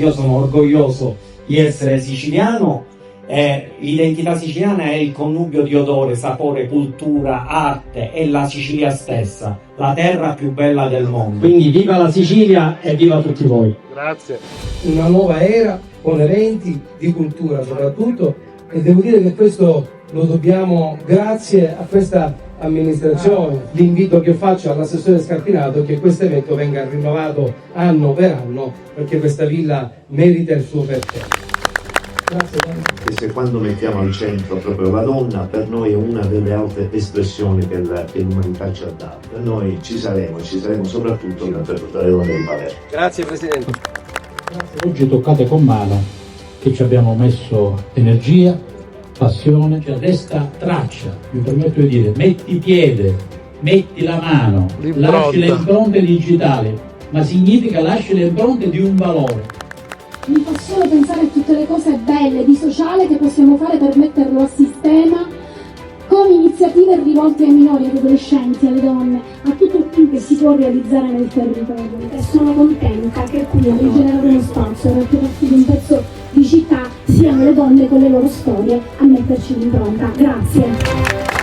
Io sono orgoglioso di essere siciliano e l'identità siciliana è il connubio di odore, sapore, cultura, arte, è la Sicilia stessa, la terra più bella del mondo. Quindi viva la Sicilia e viva tutti voi. Grazie. Una nuova era con eventi di cultura soprattutto, e devo dire che questo lo dobbiamo grazie a questa amministrazione. L'invito che faccio all'assessore Scarpinato è che questo evento venga rinnovato anno per anno, perché questa villa merita il suo perché. Grazie. E se quando mettiamo al centro proprio la donna, per noi è una delle altre espressioni che l'umanità ci ha dato. Noi ci saremo soprattutto per tutte le donne di Palermo. Grazie Presidente. Grazie. Oggi toccate con mano che ci abbiamo messo energia, passione, cioè resta traccia, mi permetto di dire, metti piede, metti la mano, lasci le impronte digitali, ma significa lasci le impronte di un valore. Mi fa solo pensare a tutte le cose belle di sociale che possiamo fare per metterlo a sistema, con iniziative rivolte ai minori, agli adolescenti, alle donne, a tutto ciò che si può realizzare nel territorio. E sono contenta che qui a rigenerare uno spazio per portarci di un pezzo di città siano le donne con le loro storie a metterci l'impronta. Grazie.